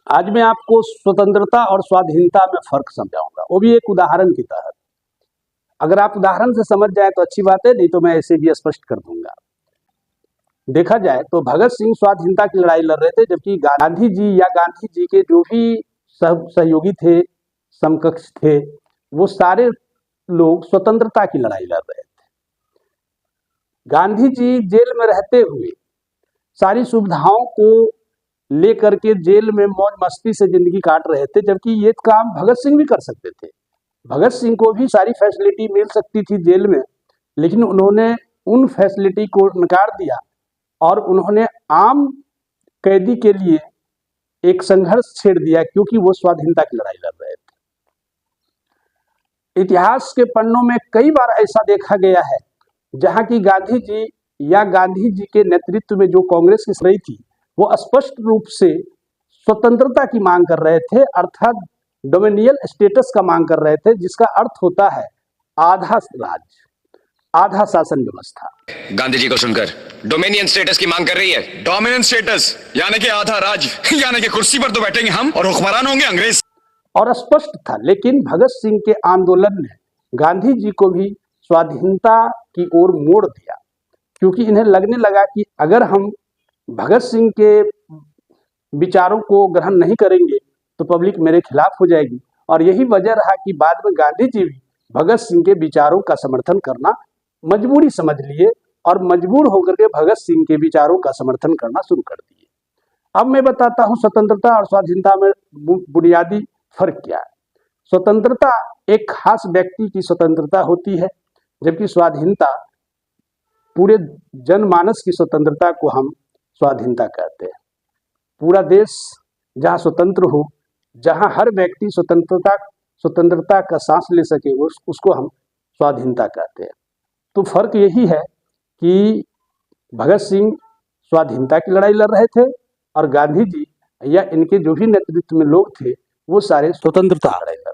आज मैं आपको स्वतंत्रता और स्वाधीनता में फर्क समझाऊंगा, वो भी एक उदाहरण की तहत। अगर आप उदाहरण से समझ जाए तो अच्छी बात है, नहीं तो मैं ऐसे भी स्पष्ट कर दूंगा। देखा जाए तो भगत सिंह स्वाधीनता की लड़ाई लड़ रहे थे, जबकि गांधी जी या गांधी जी के जो भी सहयोगी थे, समकक्ष थे, वो सारे लोग स्वतंत्रता की लड़ाई लड़ रहे थे। गांधी जी जेल में रहते हुए सारी सुविधाओं को लेकर के जेल में मौज मस्ती से जिंदगी काट रहे थे, जबकि ये काम भगत सिंह भी कर सकते थे। भगत सिंह को भी सारी फैसिलिटी मिल सकती थी जेल में, लेकिन उन्होंने उन फैसिलिटी को नकार दिया और उन्होंने आम कैदी के लिए एक संघर्ष छेड़ दिया, क्योंकि वो स्वाधीनता की लड़ाई लड़ रहे थे। इतिहास के पन्नों में कई बार ऐसा देखा गया है जहां की गांधी जी या गांधी जी के नेतृत्व में जो कांग्रेस की रही थी, वो स्पष्ट रूप से स्वतंत्रता की मांग कर रहे थे, अर्थात डोमिनियल स्टेटस का मांग कर रहे थे, जिसका अर्थ होता है आधा राज्य, आधा शासन व्यवस्था। गांधी जी को सुनकर डोमिनियन स्टेटस की मांग कर रही है। डोमिनियन स्टेटस यानी कि आधा राज, यानी कि कुर्सी पर तो बैठेंगे हम और हुक्मरान होंगे अंग्रेज। और स्पष्ट था, लेकिन भगत सिंह के आंदोलन ने गांधी जी को भी स्वाधीनता की ओर मोड़ दिया, क्योंकि इन्हें लगने लगा कि अगर हम भगत सिंह के विचारों को ग्रहण नहीं करेंगे तो पब्लिक मेरे खिलाफ हो जाएगी। और यही वजह रहा कि बाद में गांधी जी भी भगत सिंह के विचारों का समर्थन करना मजबूरी समझ लिए और मजबूर होकर के भगत सिंह के विचारों का समर्थन करना शुरू कर दिए। अब मैं बताता हूं स्वतंत्रता और स्वाधीनता में बुनियादी फर्क क्या है। स्वतंत्रता एक खास व्यक्ति की स्वतंत्रता होती है, जबकि स्वाधीनता पूरे जनमानस की स्वतंत्रता को हम स्वाधीनता कहते हैं। पूरा देश जहाँ स्वतंत्र हो, जहाँ हर व्यक्ति स्वतंत्रता का सांस ले सके, उसको हम स्वाधीनता कहते हैं। तो फर्क यही है कि भगत सिंह स्वाधीनता की लड़ाई लड़ रहे थे और गांधी जी या इनके जो भी नेतृत्व में लोग थे, वो सारे स्वतंत्रता लड़ रहे थे।